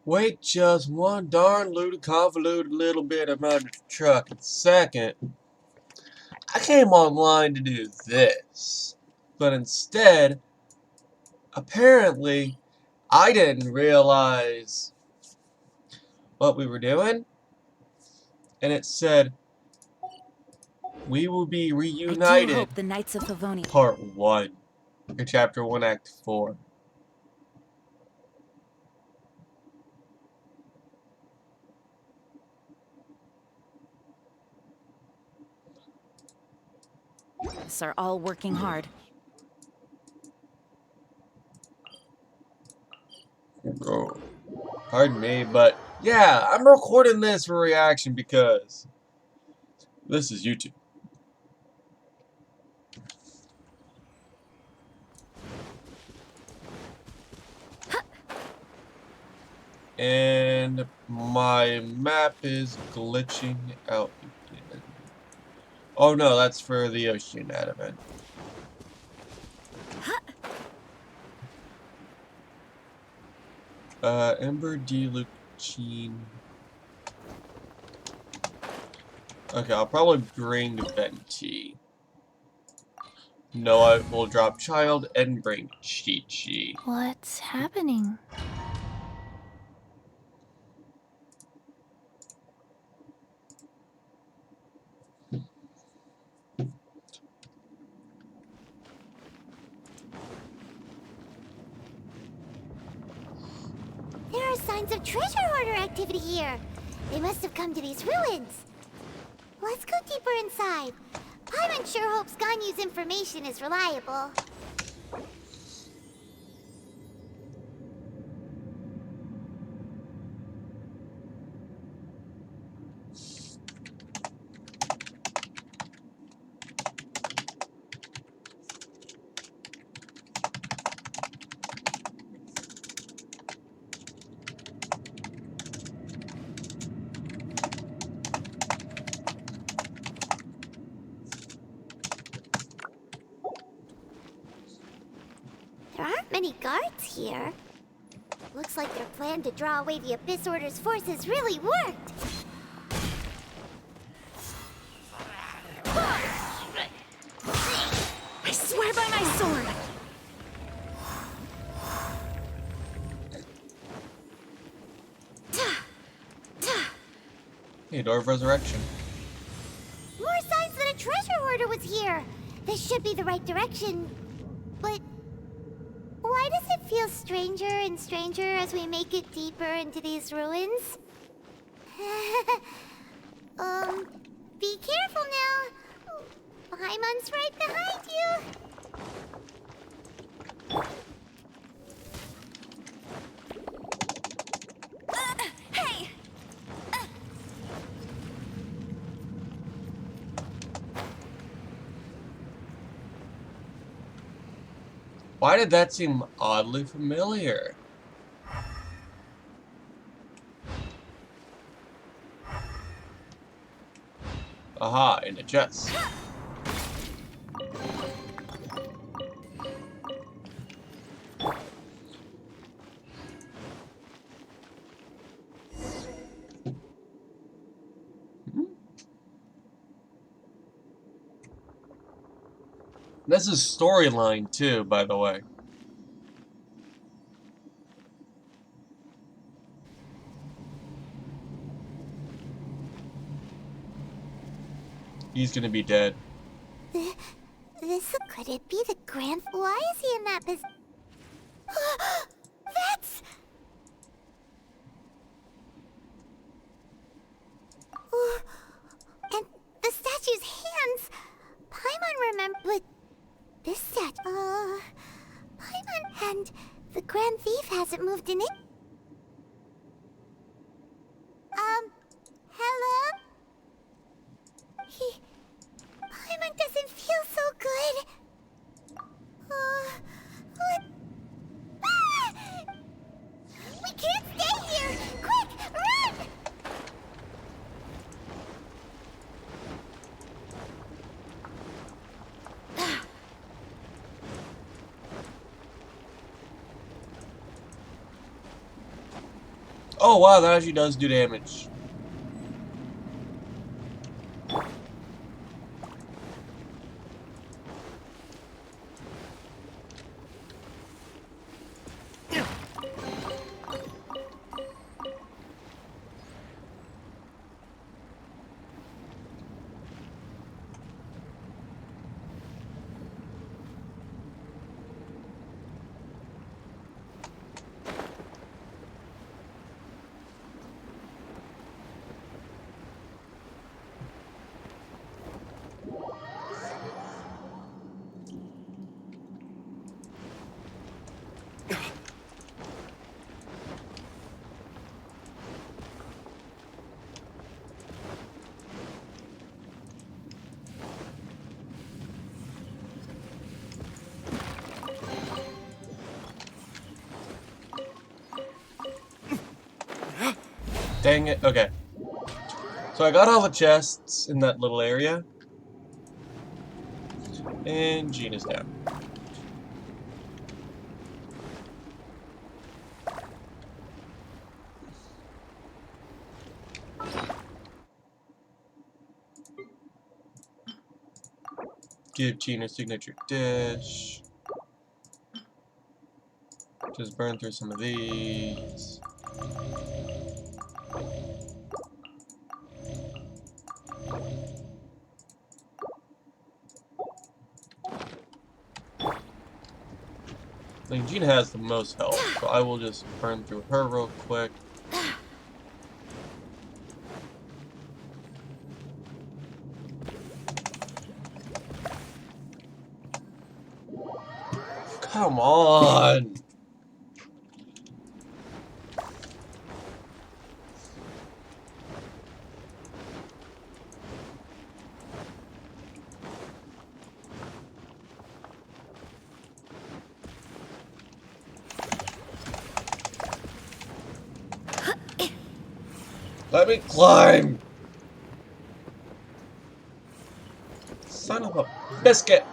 Wait just one darn convoluted little bit about the truck. And second, I came online to do this. But instead, apparently, I didn't realize what we were doing. And it said, we will be I reunited. do hope the Knights of Favonius. Part 1. Or Chapter 1, Act 4. Are all working hard. Oh, pardon me, but yeah, I'm recording this for reaction because this is YouTube. And my map is glitching out again. Oh no, that's for the ocean event. Ember Delucine. Okay, I'll probably bring Venti. No, I will drop Child and bring Chi-Chi. What's happening? There are signs of treasure hoarder activity here. They must have come to these ruins. Let's go deeper inside. Paimon sure hopes Ganyu's information is reliable. There aren't many guards here. Looks like their plan to draw away the Abyss Order's forces really worked. I swear by my sword! Hey, Door of Resurrection. More signs that a treasure hoarder was here. This should be the right direction. But why does it feel stranger and stranger as we make it deeper into these ruins? Be careful now. Paimon's right behind you. Hey! Why did that seem oddly familiar? Aha, in a chest. This is storyline too, by the way. He's gonna be dead. Could it be the Grand? Why is he in that position? That's. And the statue's hands. Paimon remember, but this statue. Paimon and the Grand Thief hasn't moved in it. Hello? Paimon doesn't feel so good. We can't stay here! Quick, run! Oh wow, that actually does do damage. Dang it. Okay. So I got all the chests in that little area. And Gina's down. Give Gina signature dish. Just burn through some of these. I think Gina has the most health, so I will just burn through her real quick. Come on! Let me climb! Son of a biscuit!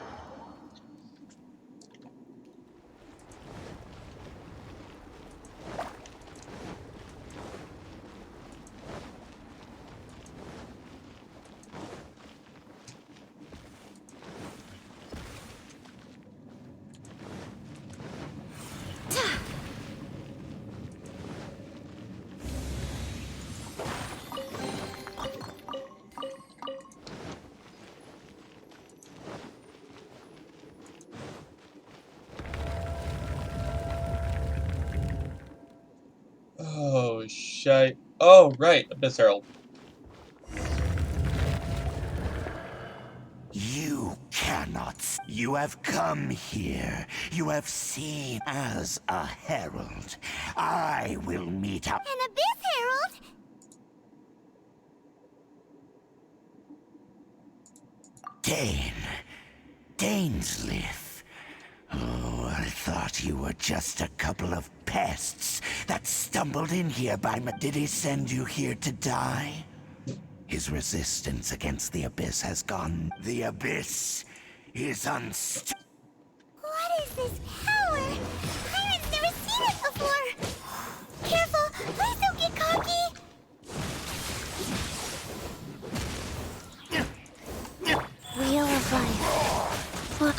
Oh, shite. Oh, right, Abyss Herald. You cannot. You have come here. You have seen as a herald. I will meet up. An Abyss Herald? Dainsleif. Oh, I thought you were just a couple of pests that stumbled in here by my... Did he send you here to die? His resistance against the Abyss has gone. The Abyss is unstoppable. What is this power? Pirates never seen it before! Careful! Please don't get cocky! Wheel of life. What?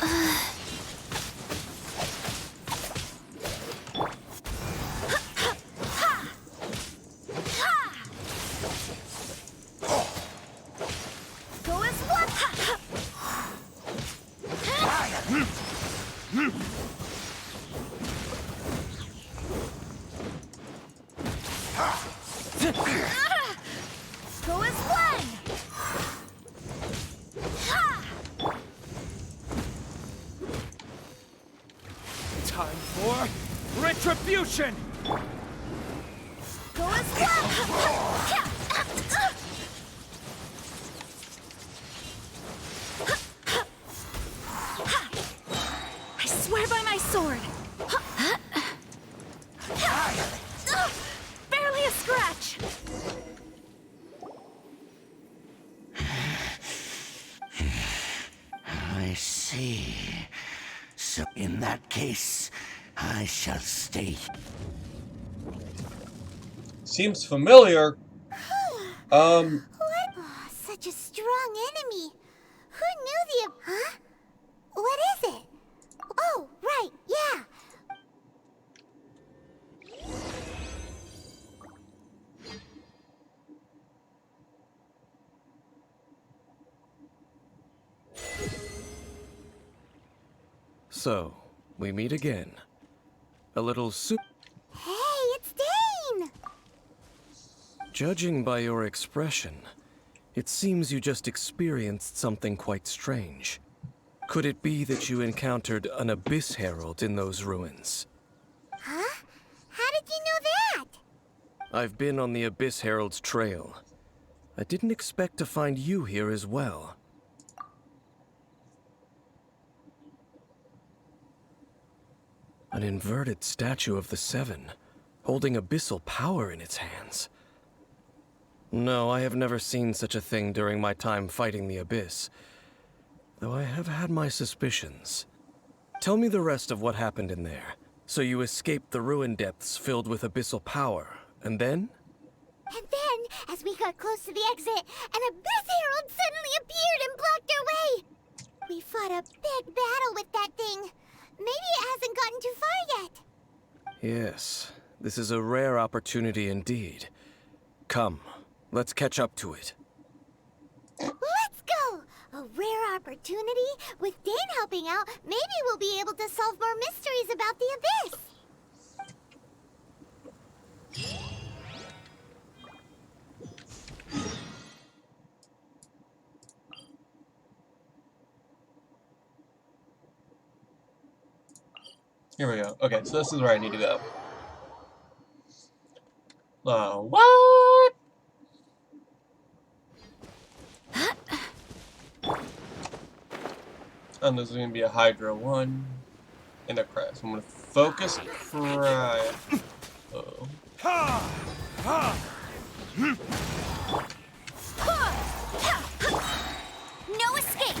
Go as one! Go as one! Time for retribution! Go as one! I swear by my sword! Barely a scratch! I see. So in that case, I shall stay. Seems familiar. What? Oh, such a strong enemy. Who knew the... Huh? What is it? Oh, right, yeah. So, we meet again. A little Hey, it's Dane! Judging by your expression, it seems you just experienced something quite strange. Could it be that you encountered an Abyss Herald in those ruins? Huh? How did you know that? I've been on the Abyss Herald's trail. I didn't expect to find you here as well. An inverted statue of the Seven, holding abyssal power in its hands. No, I have never seen such a thing during my time fighting the Abyss, though I have had my suspicions. Tell me the rest of what happened in there. So you escaped the ruin depths filled with abyssal power, and then? And then, as we got close to the exit, an Abyss Herald suddenly appeared and blocked our way! We fought a big battle with that thing. Maybe it hasn't gotten too far yet. Yes, this is a rare opportunity indeed. Come, let's catch up to it. Let's go! A rare opportunity? With Dane helping out, maybe we'll be able to solve more mysteries about the Abyss. Here we go. Okay, so this is where I need to go. What? And there's going to be a Hydra 1 and a Crest. I'm going to focus Cryo. Uh-oh. No escape!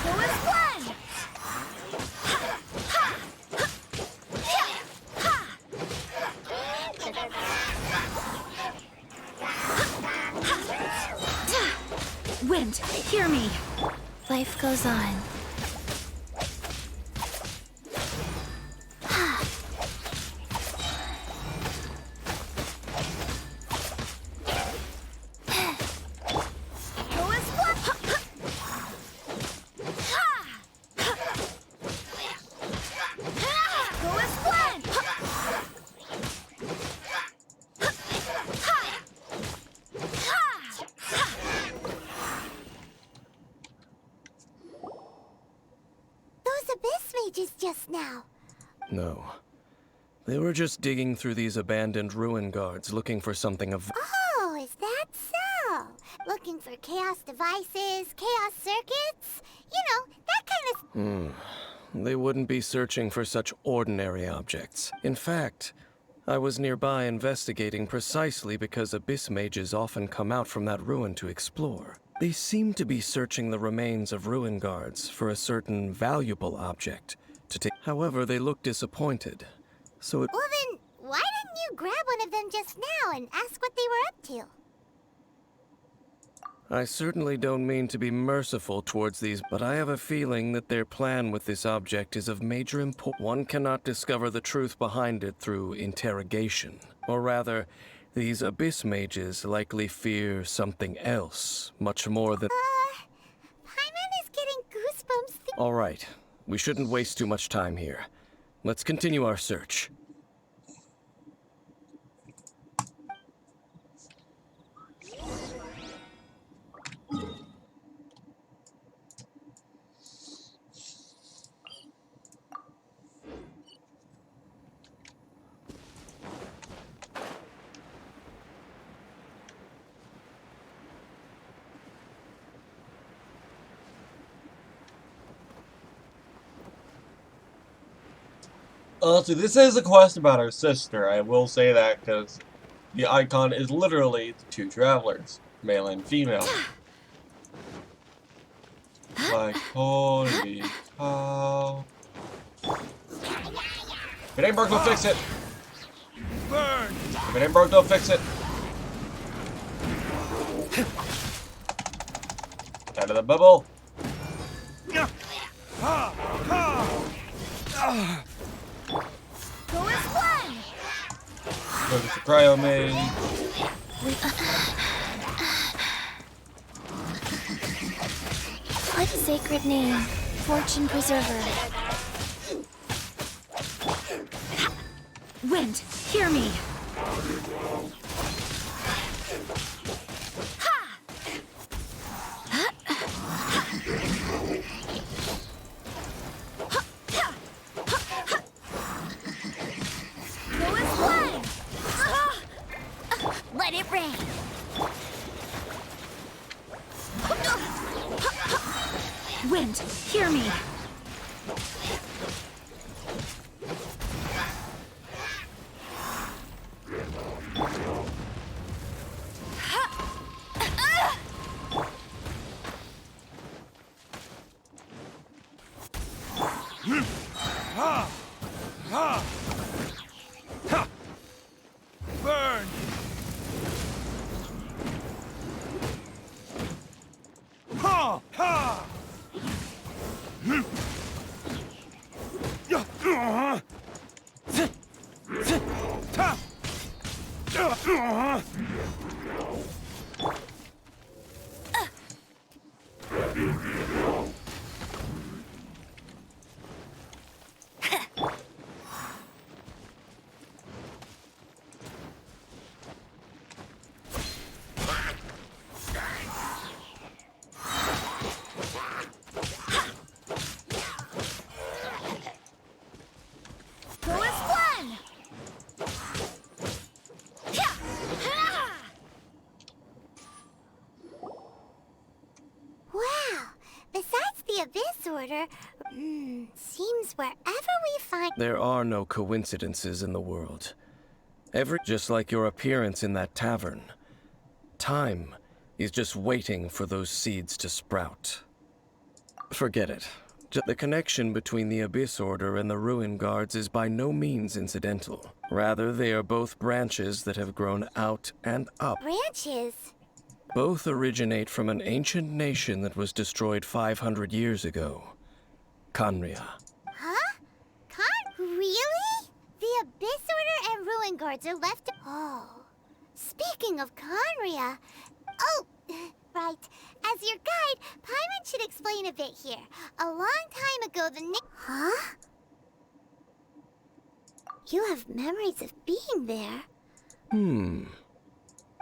Go as one! Wind, hear me. Life goes on. Go as one! Go as one! Those Abyss mages just now. No. They were just digging through these abandoned ruin guards looking for something of... Oh, is that so? Looking for chaos devices, chaos circuits? You know, that kind of... They wouldn't be searching for such ordinary objects. In fact, I was nearby investigating precisely because Abyss mages often come out from that ruin to explore. They seem to be searching the remains of ruin guards for a certain valuable object to take. However, they look disappointed. So it... Well then, why didn't you grab one of them just now and ask what they were up to? I certainly don't mean to be merciful towards these, but I have a feeling that their plan with this object is of major importance. One cannot discover the truth behind it through interrogation. Or rather, these Abyss mages likely fear something else, much more than... Paimon is getting goosebumps. All right, we shouldn't waste too much time here. Let's continue our search. So this is a quest about her sister. I will say that because the icon is literally the two travelers, male and female. Like, holy cow. If it ain't broke, don't fix it. Burn! If it ain't broke, don't fix it. Out of the bubble. Go as one! Focus the cryo mage. What sacred name? Fortune Preserver. Wind, hear me! Go as one! Let it rain. Wind, hear me! Burn! Ha! Ha! Go as one! Wow. Besides the Abyss Order, seems wherever we find... There are no coincidences in the world. Just like your appearance in that tavern. Time is just waiting for those seeds to sprout. Forget it. The connection between the Abyss Order and the Ruin Guards is by no means incidental. Rather, they are both branches that have grown out and up. Branches? Both originate from an ancient nation that was destroyed 500 years ago. Khaenri'ah. Huh? Really? The Abyss Order and Ruin Guards are left... Oh. Speaking of Khaenri'ah... Oh, right. As your guide, Paimon should explain a bit here. A long time ago, Huh? You have memories of being there.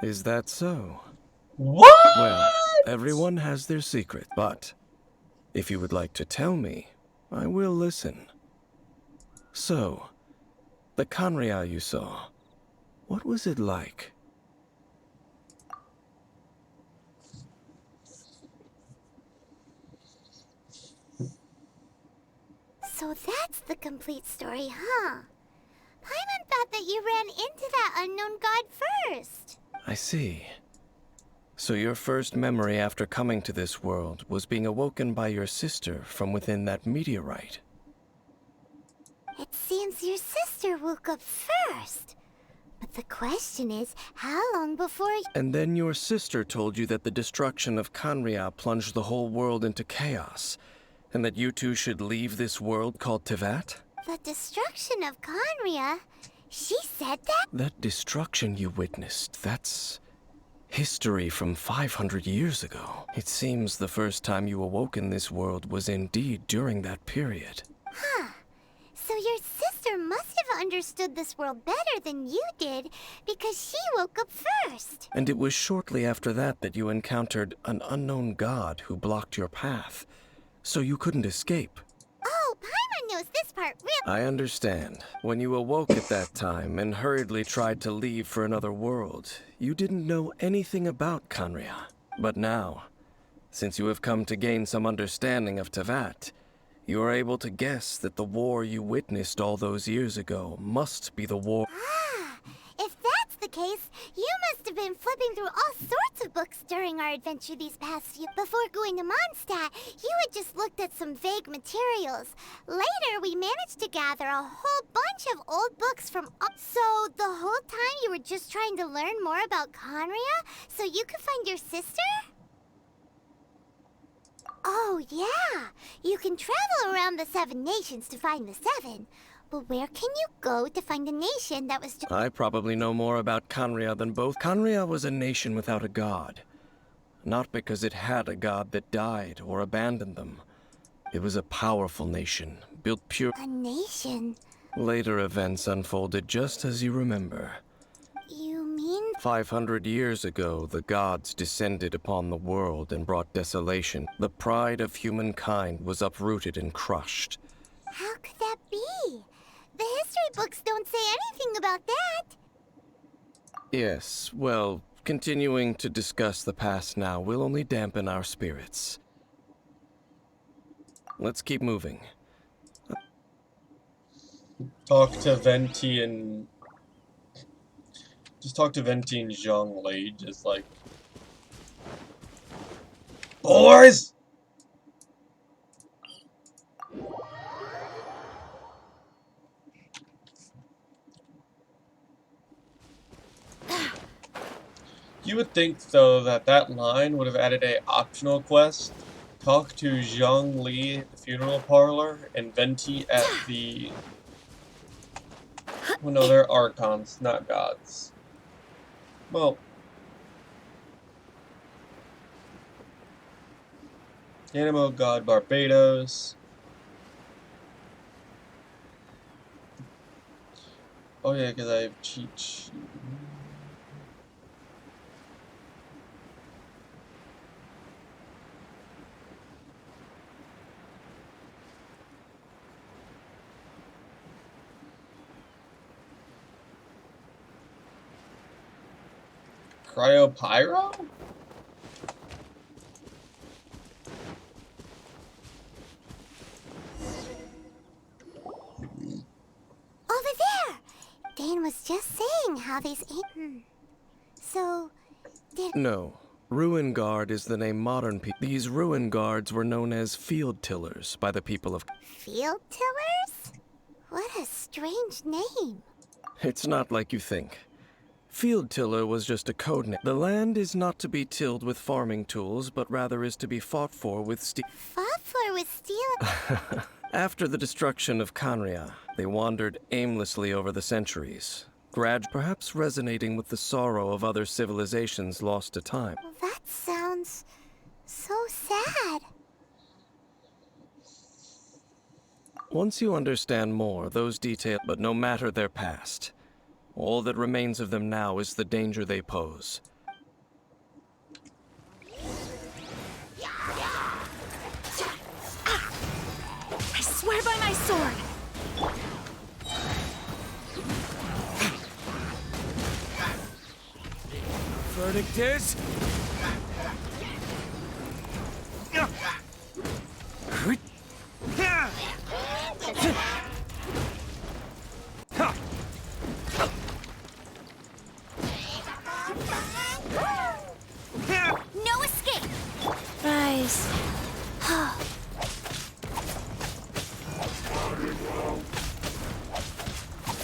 Is that so? What? Well, everyone has their secret, but if you would like to tell me, I will listen. So, the Khaenri'ah you saw, what was it like? So that's the complete story, huh? Paimon thought that you ran into that unknown god first. I see. So your first memory after coming to this world was being awoken by your sister from within that meteorite. It seems your sister woke up first. But the question is, how long before And then your sister told you that the destruction of Khaenri'ah plunged the whole world into chaos, and that you two should leave this world called Teyvat? the destruction of Khaenri'ah? She said that? That destruction you witnessed, that's history from 500 years ago. It seems the first time you awoke in this world was indeed during that period. Huh. So your sister must have understood this world better than you did, because she woke up first. And it was shortly after that that you encountered an unknown god who blocked your path, so you couldn't escape. Oh, Paimon knows this part really. I understand. When you awoke at that time and hurriedly tried to leave for another world, you didn't know anything about Khaenri'ah. But now, since you have come to gain some understanding of Teyvat, you are able to guess that the war you witnessed all those years ago must be the war. Ah, if that's the case, you must have been flipping through all sorts of books during our adventure these past few. Before going to Mondstadt, you had just looked at some vague materials. Later, we managed to gather a whole bunch of old books from. So the whole time you were just trying to learn more about Conria, so you could find your sister? Oh yeah, you can travel around the 7 nations to find the 7. But where can you go to find a nation that was just... I probably know more about Conria than both. Conria was a nation without a god. Not because it had a god that died or abandoned them. It was a powerful nation, built pure... A nation? Later events unfolded just as you remember. You mean... 500 years ago, the gods descended upon the world and brought desolation. The pride of humankind was uprooted and crushed. How could that be? The history books don't say anything about that. Yes, well, continuing to discuss the past now will only dampen our spirits. Let's keep moving. Talk to Venti and... Just talk to Venti and Zhongli, just like... Boys! You would think, though, that that line would have added a optional quest. Talk to Zhongli at the funeral parlor, and Venti at the... Well, no, they're archons, not gods. Well... Animo God Barbados. Oh yeah, because I have cheat sheet. Cryopyro? Over there! Dane was just saying how these ain't... So, did... No. Ruin Guard is the name modern people... These Ruin Guards were known as field tillers by the people of... Field tillers? What a strange name. It's not like you think. Field tiller was just a code name. The land is not to be tilled with farming tools, but rather is to be fought for with steel. Fought for with steel... After the destruction of Conria, they wandered aimlessly over the centuries, perhaps resonating with the sorrow of other civilizations lost to time. That sounds... so sad. Once you understand more, those details, but no matter their past, all that remains of them now is the danger they pose. I swear by my sword! Verdict is... No escape! Rise.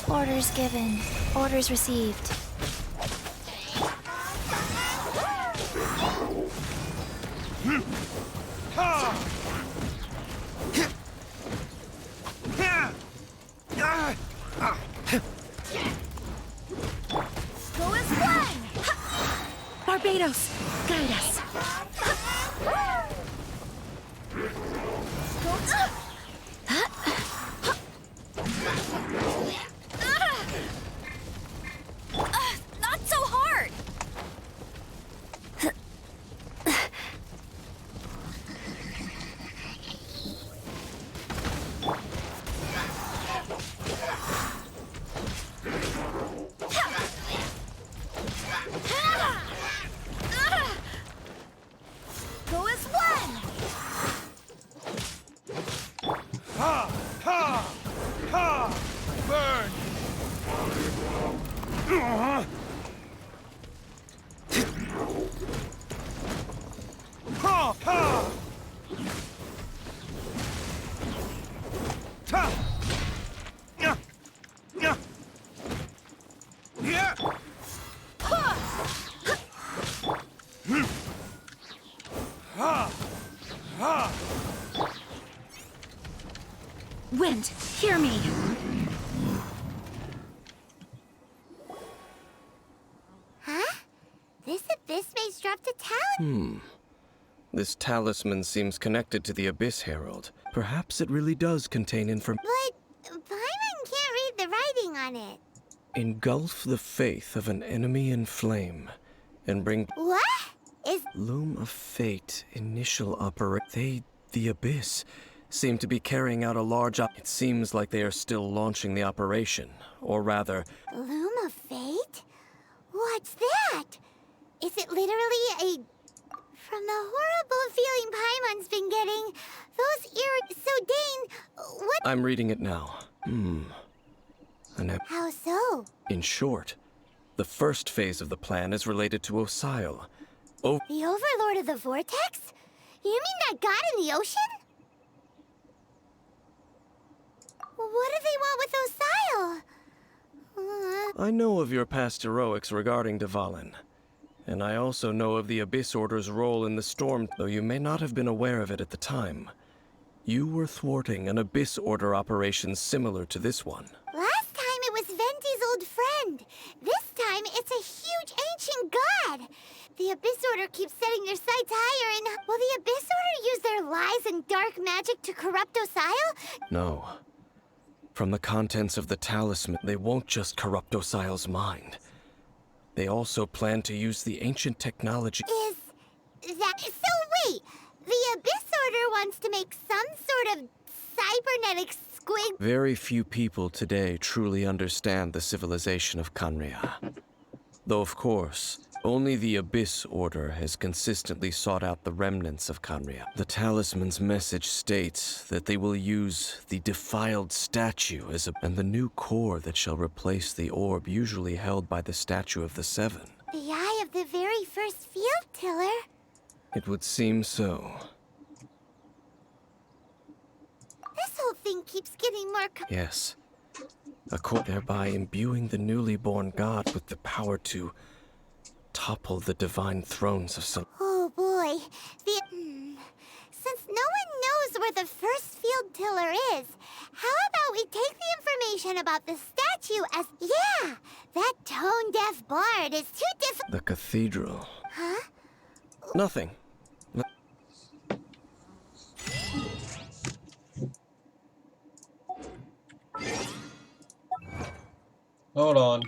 Orders given. Orders received. Go as one! Barbados, guide us. Not so hard! Go as one! Ha! Ha! Ha! Burn! near me. Huh? This abyss maze dropped a talent. This talisman seems connected to the Abyss Herald. Perhaps it really does contain information. But Paimon can't read the writing on it. Engulf the faith of an enemy in flame, and bring What? Is Loom of Fate initial the Abyss, seem to be carrying out a large It seems like they are still launching the operation, or rather, Loom of Fate? What's that? Is it literally a... From the horrible feeling Paimon's been getting, those So Dane, what... I'm reading it now. How so? In short, the first phase of the plan is related to Osile. The Overlord of the Vortex? You mean that god in the ocean? What do they want with Osile? I know of your past heroics regarding Dvalin, and I also know of the Abyss Order's role in the storm, though you may not have been aware of it at the time. You were thwarting an Abyss Order operation similar to this one. Last time it was Venti's old friend. This time it's a huge ancient god. The Abyss Order keeps setting their sights higher and... Will the Abyss Order use their lies and dark magic to corrupt Osile? No. From the contents of the talisman, they won't just corrupt Osile's mind. They also plan to use the ancient technology... Is that... So wait! The Abyss Order wants to make some sort of cybernetic squig... Very few people today truly understand the civilization of Khaenri'ah. Though, of course, only the Abyss Order has consistently sought out the remnants of Khaenri'ah. The talisman's message states that they will use the defiled statue and the new core that shall replace the orb usually held by the statue of the Seven. The eye of the very first field tiller? It would seem so. This whole thing keeps getting more... Yes. Thereby imbuing the newly born god with the power to topple the divine thrones of some... Oh boy. Since no one knows where the first field tiller is, how about we take the information about the statue as... Yeah! That tone-deaf bard is too difficult... The cathedral. Huh? Nothing. Hold on.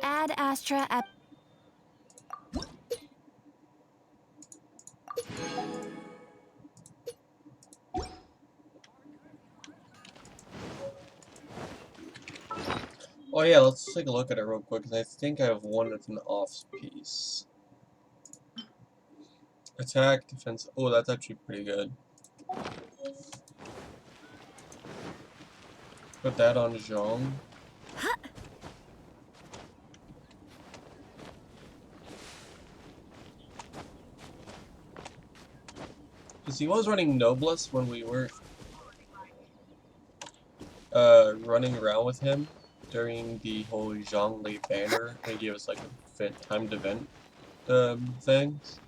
Ad Astra at... Oh yeah, let's take a look at it real quick, because I think I have one that's an off piece. Attack, defense. Oh, that's actually pretty good. Put that on Zhong. Because he was running Noblesse when we were running around with him during the whole Zhongli banner. They gave us like a timed event things.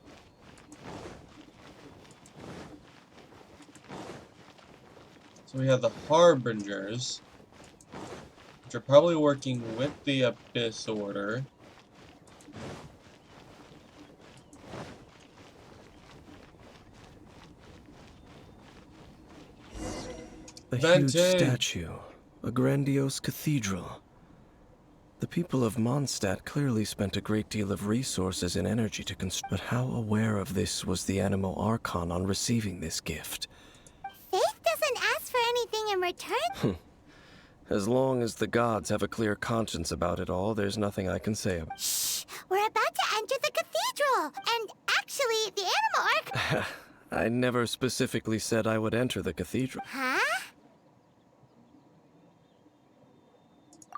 So we have the Harbingers, which are probably working with the Abyss Order. A huge statue, a grandiose cathedral. The people of Mondstadt clearly spent a great deal of resources and energy to construct. But how aware of this was the Animo Archon on receiving this gift? Faith doesn't ask for anything in return? As long as the gods have a clear conscience about it all, there's nothing I can say about Shh! We're about to enter the cathedral! And actually, the animal arc... I never specifically said I would enter the cathedral. Huh?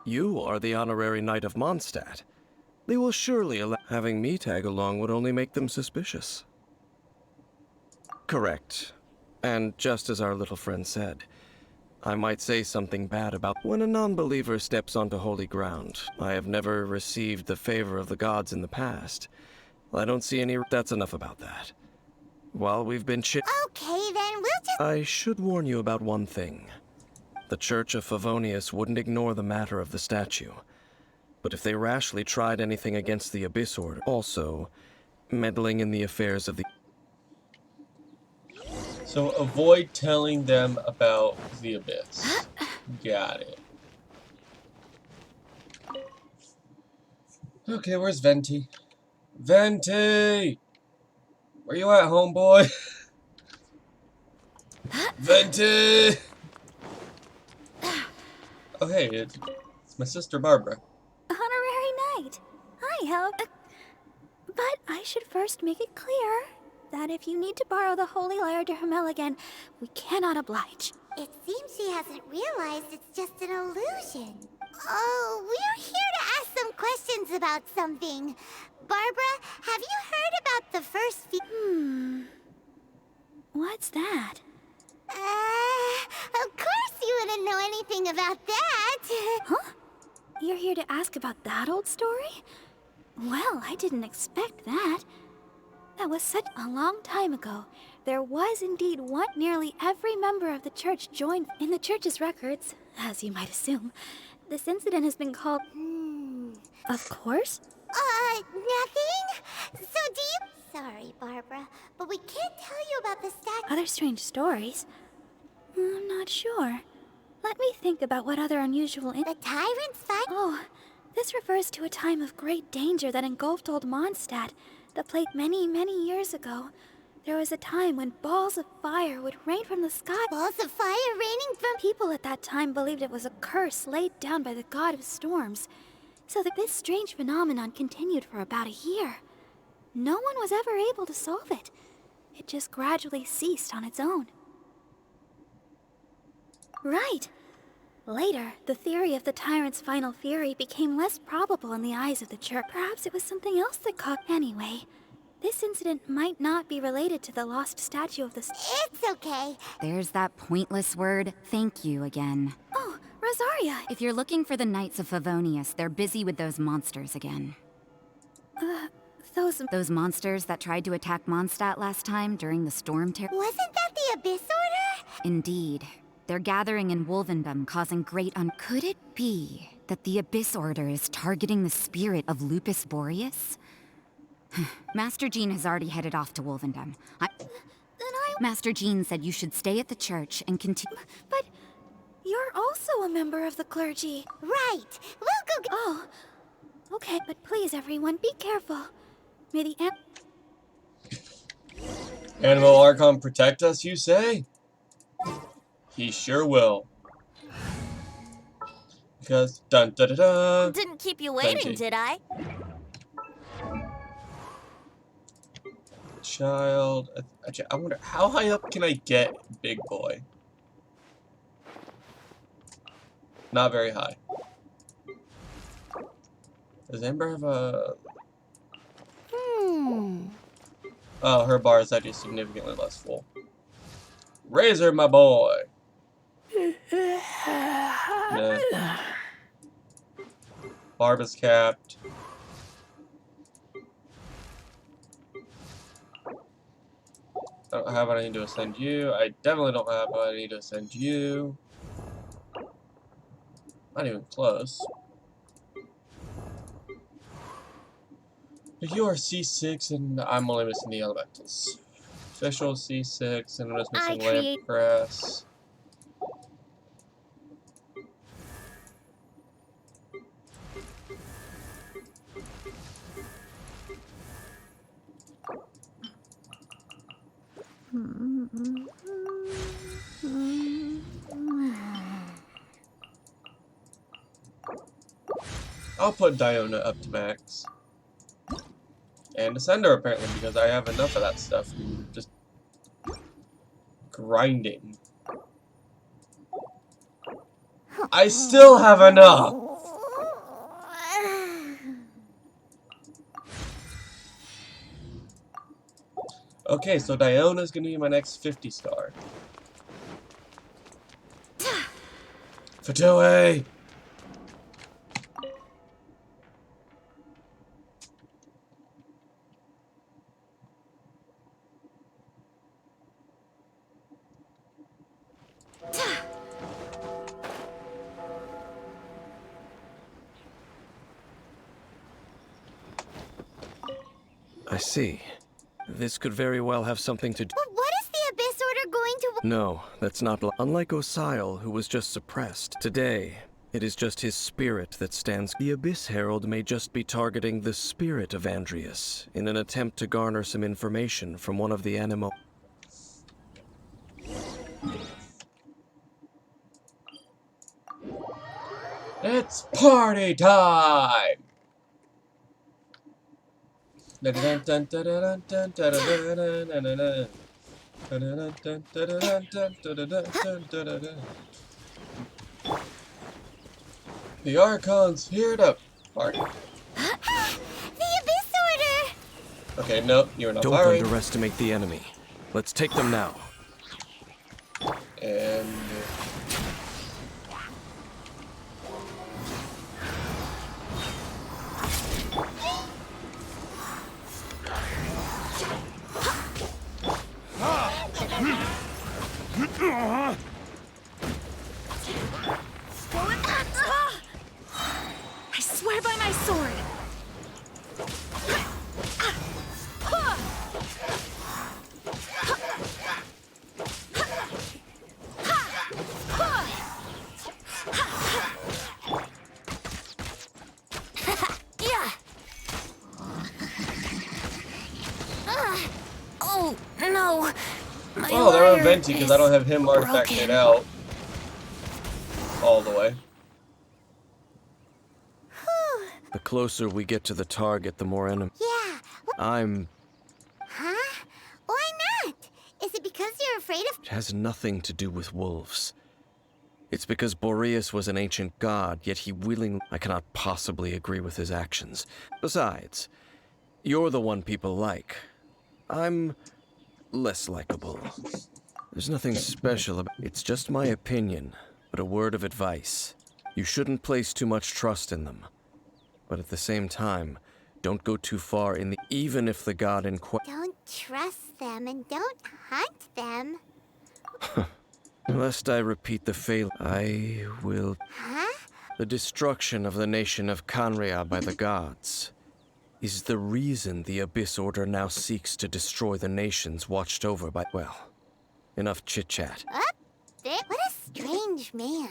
You are the honorary Knight of Mondstadt. They will surely allow... Having me tag along would only make them suspicious. Correct. And just as our little friend said, I might say something bad about when a non-believer steps onto holy ground. I have never received the favor of the gods in the past. I don't see any... That's enough about that. While we've been Okay, then we'll just... I should warn you about one thing. The Church of Favonius wouldn't ignore the matter of the statue. But if they rashly tried anything against the Abyss Order, also meddling in the affairs of the... So avoid telling them about the Abyss. Got it. Okay, where's Venti? Venti! Where you at, homeboy? Venti! Oh hey, it's my sister Barbara. Honorary Knight. I help. But I should first make it clear that if you need to borrow the Holy Lyre to Hermel again, we cannot oblige. It seems she hasn't realized it's just an illusion. Oh, we're here to ask some questions about something. Barbara, have you heard about the first few... What's that? Of course you wouldn't know anything about that. Huh? You're here to ask about that old story? Well, I didn't expect that. That was such a long time ago. There was indeed one. Nearly every member of the church joined in the church's records, as you might assume. This incident has been called... Of course? Nothing? So do you... Sorry, Barbara, but we can't tell you about the statue. Other strange stories? I'm not sure. Let me think about what other unusual... The tyrant's fight? Oh, this refers to a time of great danger that engulfed old Mondstadt, the place many, many years ago. There was a time when balls of fire would rain from the sky. Balls of fire raining from... People at that time believed it was a curse laid down by the god of storms, so that this strange phenomenon continued for about a year. No one was ever able to solve it. It just gradually ceased on its own. Right. Later, the theory of the tyrant's final fury became less probable in the eyes of the church. Perhaps it was something else that caught... Anyway, this incident might not be related to the lost statue of the... It's okay. There's that pointless word, thank you again. Oh, Rosaria! If you're looking for the Knights of Favonius, they're busy with those monsters again. Those monsters that tried to attack Mondstadt last time during the storm terror. Wasn't that the Abyss Order? Indeed. They're gathering in Wolvendom, causing great Could it be that the Abyss Order is targeting the spirit of Lupus Boreas? Master Jean has already headed off to Wolvendom. Master Jean said you should stay at the church and continue... But you're also a member of the clergy. Right. We'll go... Oh, okay, but please, everyone, be careful. May the Animal Archon protect us, you say? He sure will. Because dun dun dun dun. Didn't keep you waiting, did I? Child. I wonder how high up can I get, big boy? Not very high. Does Amber have a... Oh, her bar is actually significantly less full. Razor, my boy! Nah. Barb is capped. I don't have what I need to ascend you. I definitely don't have what I need to ascend you. Not even close. But you are C6 and I'm only missing the elementals. Official C6 and I'm just missing lamp press. I'll put Diona up to max. And Ascender apparently, because I have enough of that stuff. Just grinding. I still have enough! Okay, so Diona's gonna be my next 50 star. Fatui! I see. This could very well have something to do. But what is the Abyss Order going to... No, that's not. Unlike Osile, who was just suppressed, today, it is just his spirit that stands. The Abyss Herald may just be targeting the spirit of Andreas in an attempt to garner some information from one of the animal. It's party time! The Archon's here to party. The Abyss Order! Okay, nope, you're not Don't firing. underestimate the enemy. Let's take them now. And... I swear by my sword. Oh, no. My well, they're on wire Venti because I don't have him artifacted broken. out all the way. The closer we get to the target, the more enemy. Yeah. Huh? Why not? Is it because you're afraid of... It has nothing to do with wolves. It's because Boreas was an ancient god, yet he willingly... I cannot possibly agree with his actions. Besides, you're the one people like. I'm less likable. There's nothing special about... It's just my opinion, but a word of advice. You shouldn't place too much trust in them. But at the same time, don't go too far in the... Even if the god in question... Don't trust them and don't hunt them. Lest I repeat the fail... I will... Huh? The destruction of the nation of Canria by the gods is the reason the Abyss Order now seeks to destroy the nations watched over by... Well, enough chit-chat. What a strange man.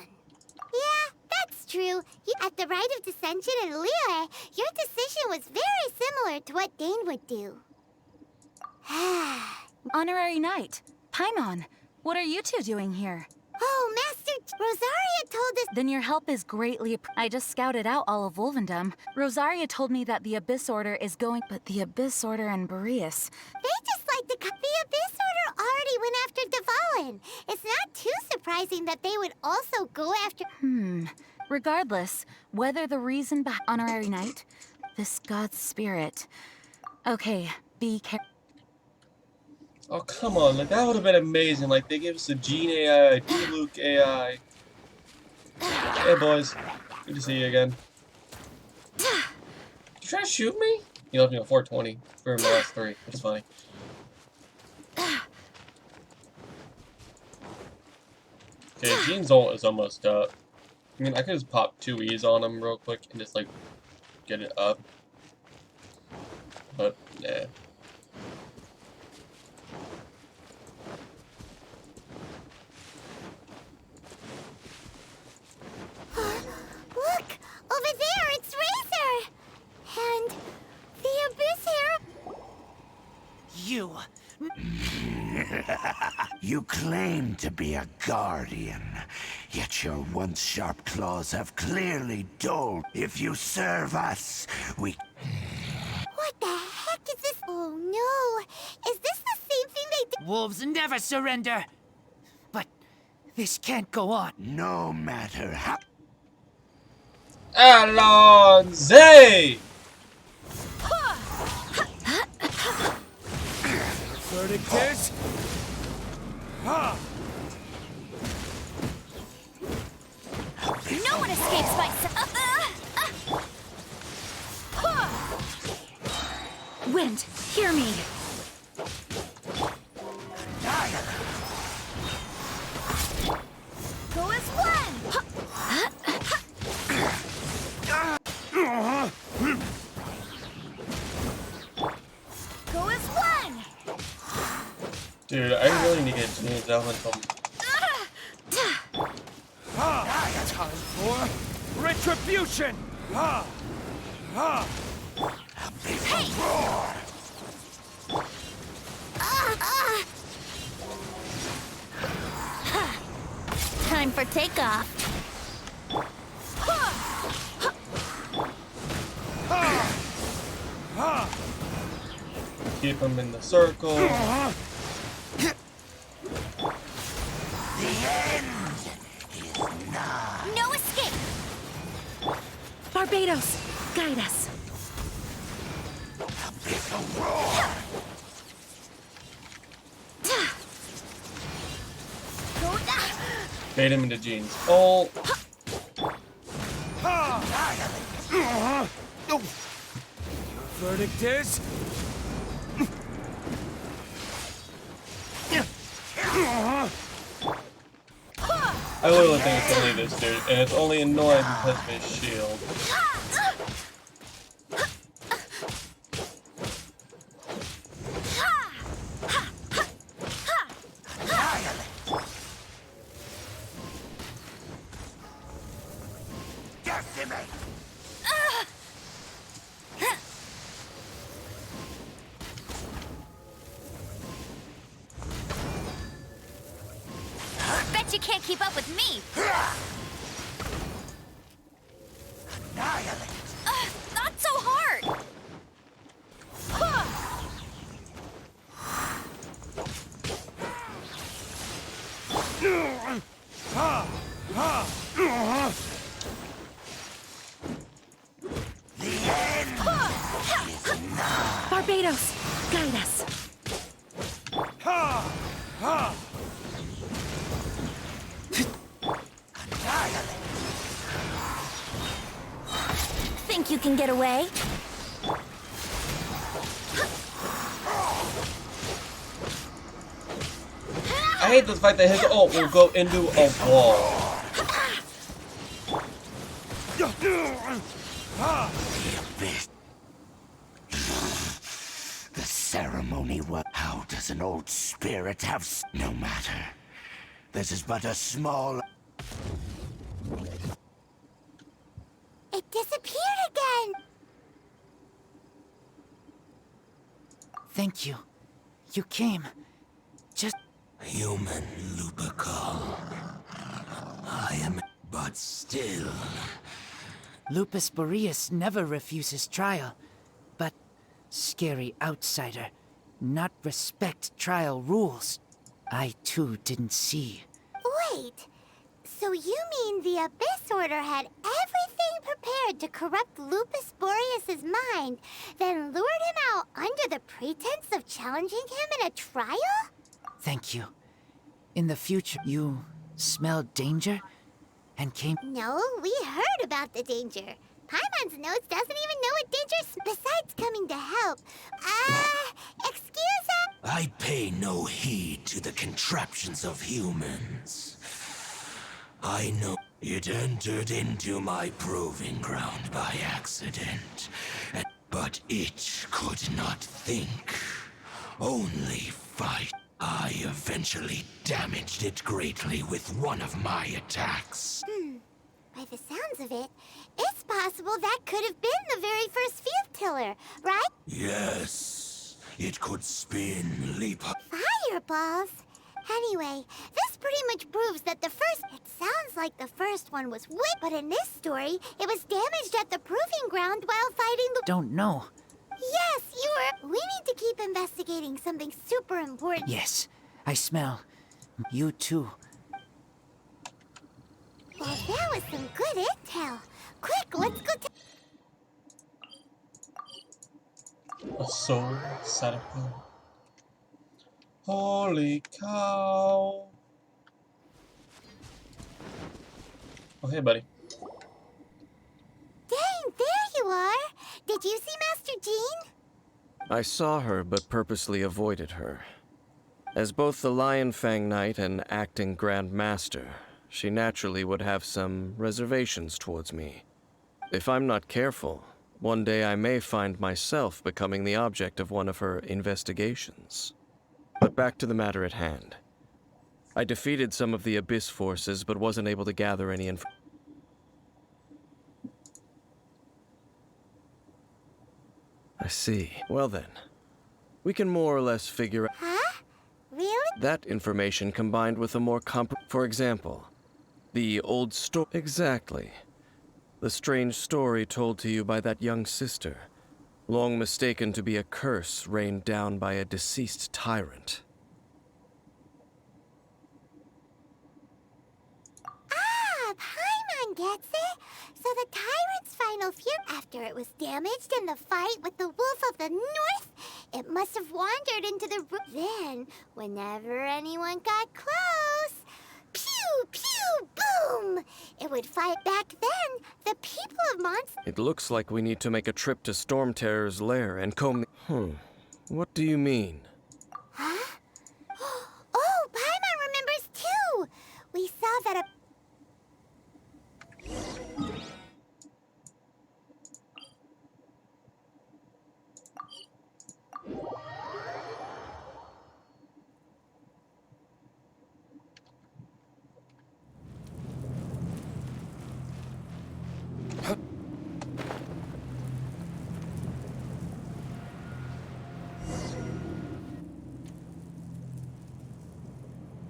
Yeah, that's true. You, at the Rite of Dissension in Liyue, your decision was very similar to what Dane would do. Honorary Knight, Paimon, what are you two doing here? Oh, Master Rosaria told us... Then your help is greatly I just scouted out all of Wolvendom. Rosaria told me that the Abyss Order is going... But the Abyss Order and Boreas... They just like the Abyss Order already went after Dvalin. It's not too surprising that they would also go after... Regardless, whether the reason behind Honorary Knight, this god's spirit... Okay, be careful. Oh, come on, like, that would have been amazing. Like, they gave us a Gene AI, a D-Luke AI. Hey, boys. Good to see you again. You trying to shoot me? You left me on 420 for my last 3. That's funny. Okay, Gene's ult is almost up. I mean, I could just pop 2 E's on him real quick and just, like, get it up. But, yeah. Look! Over there, it's Razor! And the Abyss Herald... You You claim to be a guardian, yet your once sharp claws have clearly dulled. If you serve us, we... What the heck is this? Oh no! Is this the same thing they did? Wolves never surrender. But this can't go on. No matter how... Alonze! Verdict is... Ha! No one escapes my Wind, hear me. Go as one! Go as one! Dude, I really need to get James Allen from... Ha! Time for retribution! Ha! Ha! Time for takeoff. Keep him in the circle. No escape! Barbados, guide us. Bait him into Jean's ult. Verdict is... I literally think it's only this dude, and it's only annoying because of his shield. Bet you can't keep up with me! Not so hard! Barbados, guide us. Ha! Ha! Think you can get away? I hate the fact that his ult will go into a wall. The ceremony was... How does an old spirit have... No matter. This is but a small... It disappeared again! Thank you. You came. Just... Human Lupercal. I am... But still... Lupus Boreas never refuses trial. But scary outsider, not respect trial rules. I too didn't see. Wait, so you mean the Abyss Order had everything prepared to corrupt Lupus Boreas' mind, then lured him out under the pretense of challenging him in a trial? Thank you. In the future, you smelled danger and came... No, we heard about the danger. Paimon's notes doesn't even know what danger's besides coming to help. Excuse us? I pay no heed to the contraptions of humans. I know it entered into my proving ground by accident, but it could not think, only fight. I eventually damaged it greatly with one of my attacks. By the sounds of it, it's possible that could have been the very first field tiller, right? Yes. It could spin, leap. Fireballs? Anyway, this pretty much proves that the first... It sounds like the first one was but in this story, it was damaged at the proving ground while fighting the... Don't know. Yes, you were... We need to keep investigating something super important. Yes, I smell. You too. Well, that was some good intel. Quick, let's go A soul Satisfied. Holy cow. Oh, hey, buddy. Dang, there you are! Did you see Master Jean? I saw her, but purposely avoided her. As both the Lion Fang Knight and acting Grand Master, she naturally would have some reservations towards me. If I'm not careful, one day I may find myself becoming the object of one of her investigations. But back to the matter at hand. I defeated some of the Abyss forces, but wasn't able to gather any information. I see. Well then, we can more or less figure out... Huh? Really? That information combined with a more For example, the old story... Exactly. The strange story told to you by that young sister, long mistaken to be a curse rained down by a deceased tyrant. Ah, Paimon gets it. So the tyrant's final fear after it was damaged in the fight with the Wolf of the North, it must have wandered into the Then, whenever anyone got close, pew, pew, boom! It would fight back then. The people of It looks like we need to make a trip to Storm Terror's lair and comb the... What do you mean? Huh? Oh, Paimon remembers too! We saw that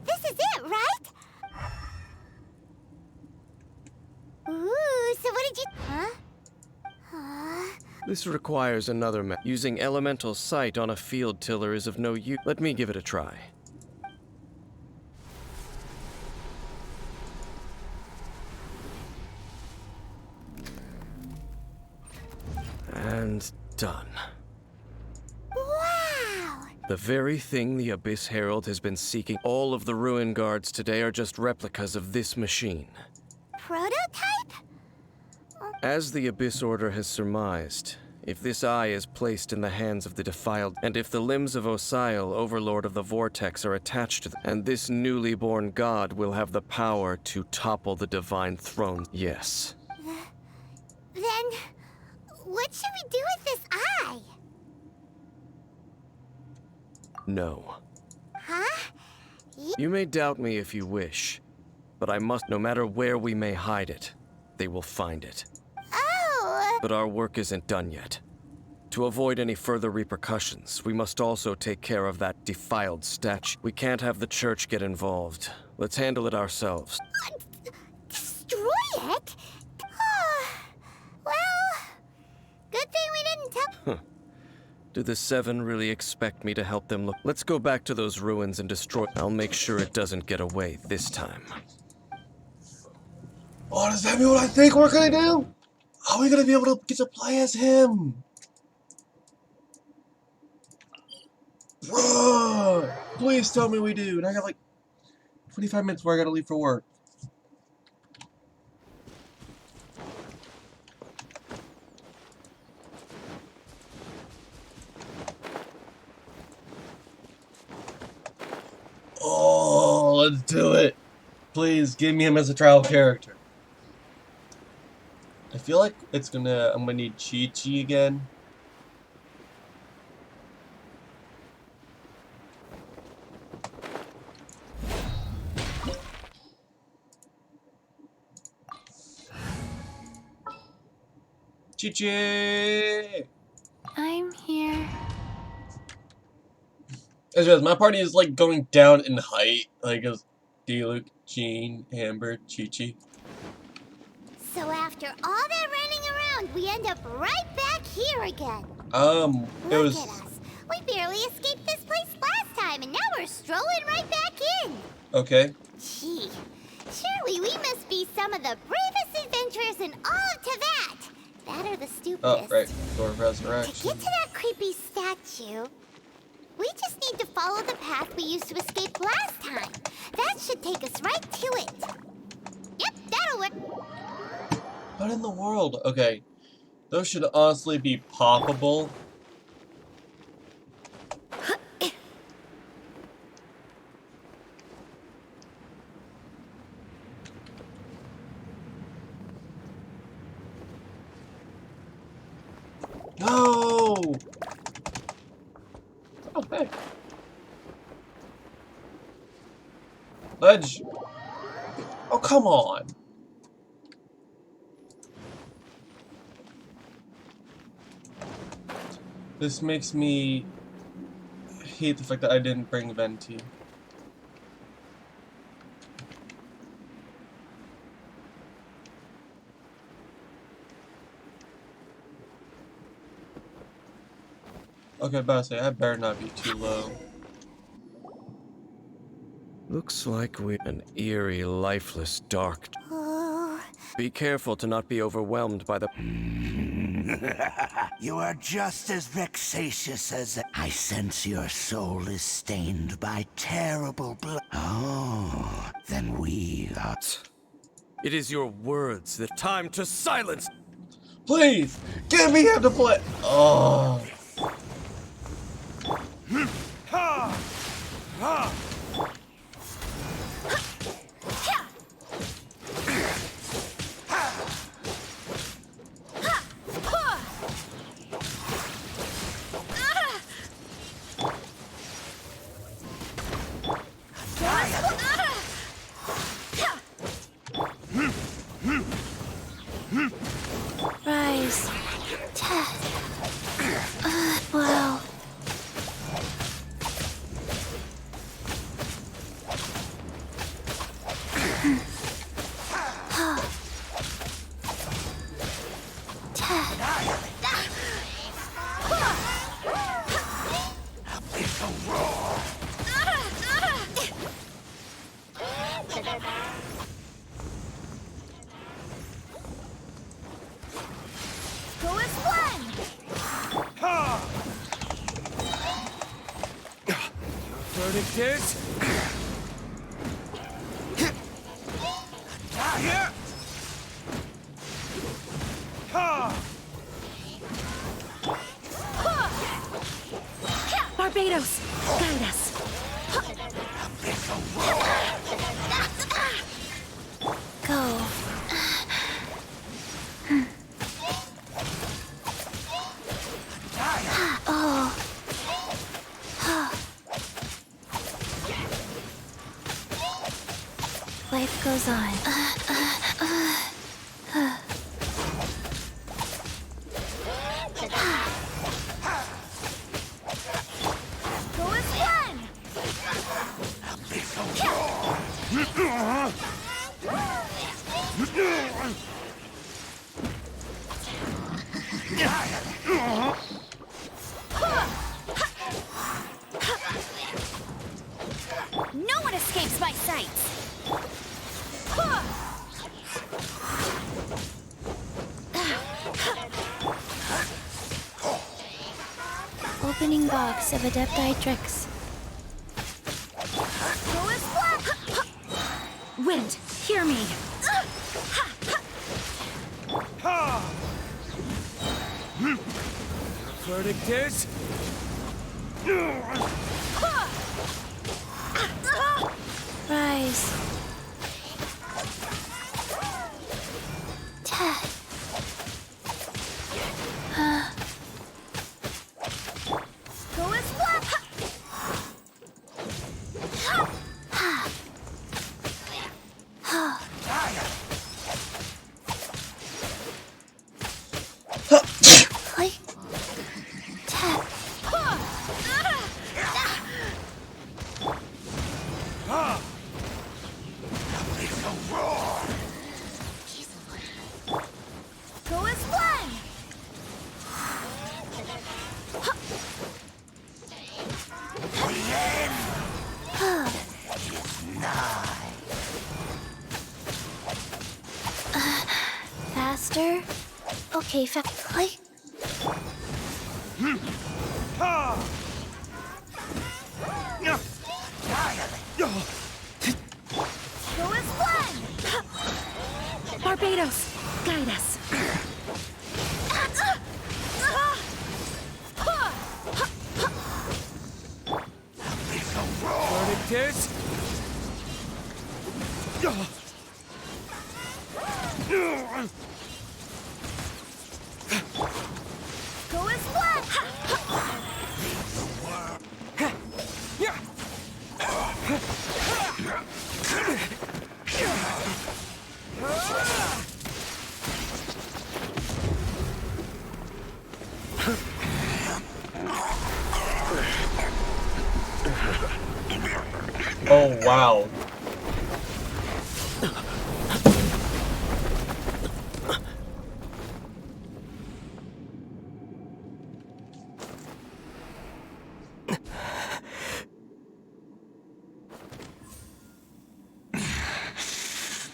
This is it, right? Ooh, so what did you... Huh? This requires another Using elemental sight on a field tiller is of no use. Let me give it a try. And done. Wow! The very thing the Abyss Herald has been seeking. All of the Ruin Guards today are just replicas of this machine. Prototype? As the Abyss Order has surmised, if this eye is placed in the hands of the defiled, and if the limbs of Osial, Overlord of the Vortex, are attached to them, and this newly born god will have the power to topple the divine throne. Yes. Then, what should we do with this eye? No. Huh? You may doubt me if you wish, but I must, no matter where we may hide it, they will find it. Oh! But our work isn't done yet. To avoid any further repercussions, we must also take care of that defiled statue. We can't have the church get involved. Let's handle it ourselves. Destroy it? Well, good thing we didn't tell... Do the Seven really expect me to help them look? Let's go back to those ruins and destroy... I'll make sure it doesn't get away this time. Oh, does that mean what I think we're gonna do? Are we gonna be able to get to play as him? Bruh! Please tell me we do. And I got like 25 minutes where I gotta leave for work. Oh, let's do it. Please give me him as a trial character. I feel like I'm gonna need Chi-Chi again. Chi-Chi! I'm here. As my party is like going down in height. Like it goes Diluc, Jean, Amber, Chi-Chi. So after all that running around, we end up right back here again. It Look was at us. We barely escaped this place last time, and now we're strolling right back in. okay. Gee, surely we must be some of the bravest adventurers in all of Teyvat. That or the stupidest. Oh, right. Door of To Resurrection. get to that creepy statue, we just need to follow the path we used to escape last time. That should take us right to it. Yep, that'll work. What in the world? Okay. Those should honestly be poppable. No! Oh, hey. Ledge. Oh, come on. This makes me hate the fact that I didn't bring Venti. Okay, about to say, I better not be too low. Looks like an eerie, lifeless, dark. Oh, Be careful to not be overwhelmed by the. You are just as vexatious as I sense your soul is stained by terrible blood. Oh, then we are. It is your words that time to silence. Please, give me him to play. Oh. Ha! Ha! Rise. Wow. go as one. Ha! Your verdict is. Here! Ha! Barbados, guide us. Go. Oh. Life goes on. Go as one. No one escapes my sight. Opening box of Adepti tricks. Go as one. Wind, hear me. Ha! Your verdict is. Rise. Go as one. Okay, Fat. Ha! Go as one! Barbados, guide us. Verdict is... Go as one! Oh, wow.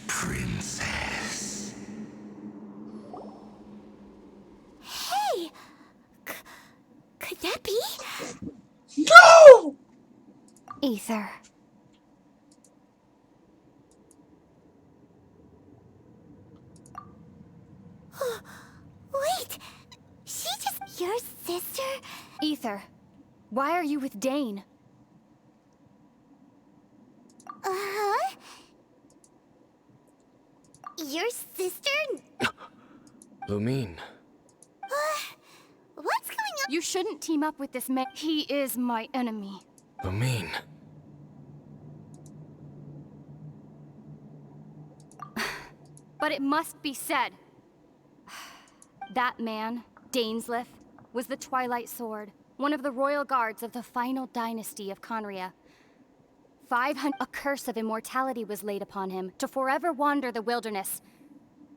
Princess. Hey! Could that be? No! Aether. Wait! She just... Your sister? Aether, why are you with Dane? Uh-huh? Your sister? Lumine. What's going on? You shouldn't team up with this man. He is my enemy. Lumine. But it must be said. That man, Dainsleif, was the Twilight Sword, one of the royal guards of the final dynasty of Conria. 500... A curse of immortality was laid upon him to forever wander the wilderness,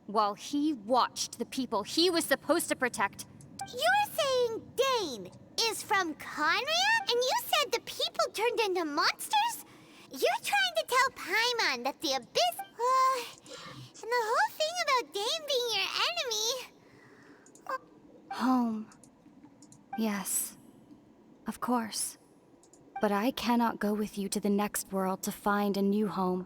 while he watched the people he was supposed to protect. You're saying Dane is from Conria? And you said the people turned into monsters? You're trying to tell Paimon that the Abyss... and the whole thing about Dane being your enemy... Home. Yes, of course. But I cannot go with you to the next world to find a new home.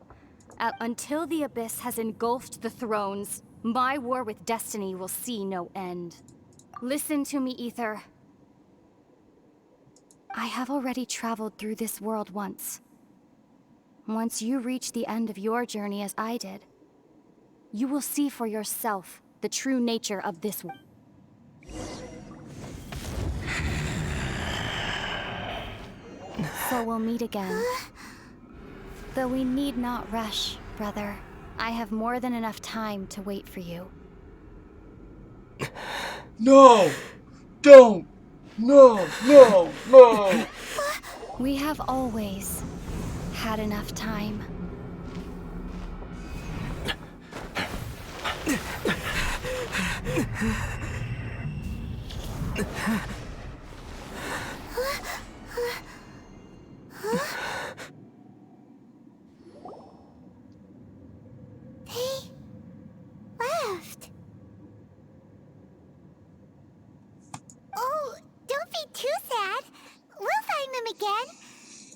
Until the Abyss has engulfed the thrones, my war with destiny will see no end. Listen to me, Aether. I have already traveled through this world once. Once you reach the end of your journey as I did, you will see for yourself the true nature of this world. So we'll meet again. Though we need not rush, brother. I have more than enough time to wait for you. No! Don't! No! No! No! We have always had enough time. They left. Oh, don't be too sad. We'll find them again.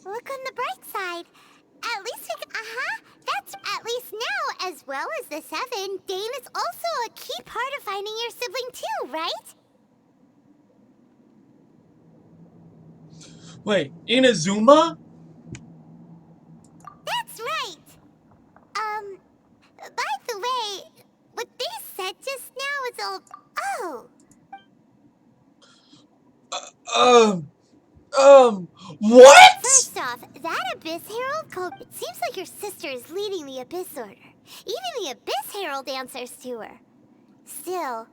Look on the bright side. At least that's at least now, as well as the Seven, Dane is also a key part of finding your sibling too, right? Wait, Inazuma? That's right. By the way, what they said just now is all... What? First off, that Abyss Herald code, it seems like your sister is leading the Abyss Order. Even the Abyss Herald answers to her. Still,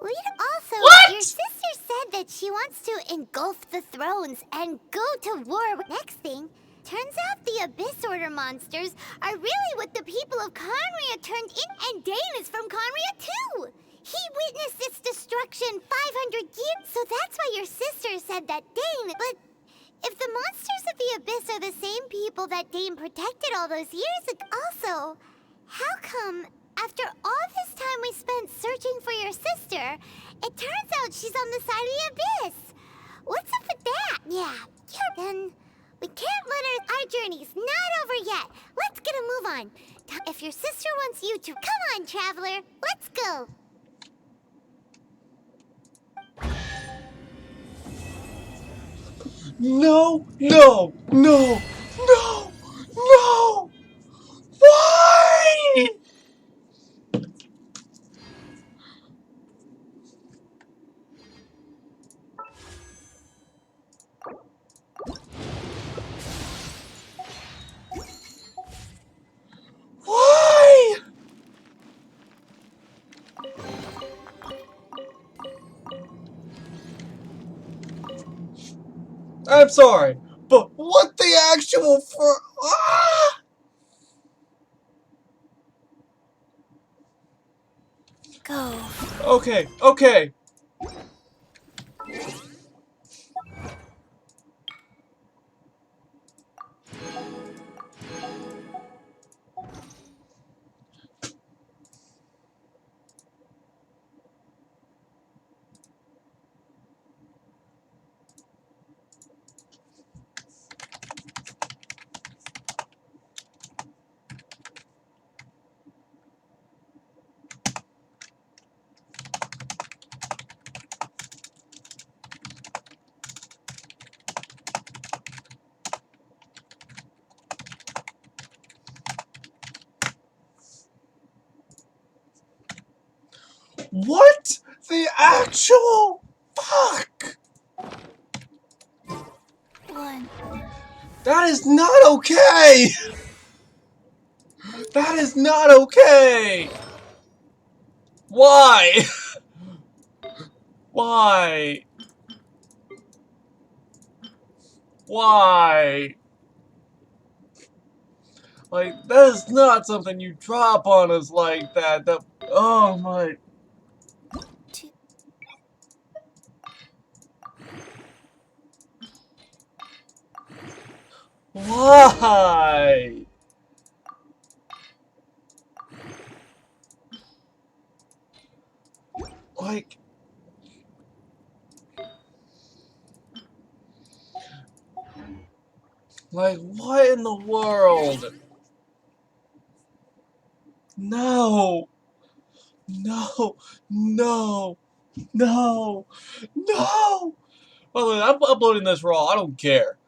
we'd also... What? Your sister said that she wants to engulf the thrones and go to war with... Next thing, turns out the Abyss Order monsters are really what the people of Conria turned in, and Dane is from Conria too! He witnessed its destruction 500 years, so that's why your sister said that Dane... But if the monsters of the Abyss are the same people that Dane protected all those years ago... Also, how come After all this time we spent searching for your sister, it turns out she's on the side of the abyss. What's up with that? Yeah, then we can't let our journey's not over yet. Let's get a move on. If your sister wants you to, come on, traveler, let's go. No, no, no, no, no! Why? Why? I'm sorry, but what the actual Ah! Go. Okay, okay. What the actual fuck? One. That is not okay! That is not okay! Why? Why? Why? Like, that is not something you drop on us like that. That, oh my. Two. Why? Like, what in the world? No. No. No. No. No. By the way, I'm uploading this raw. I don't care.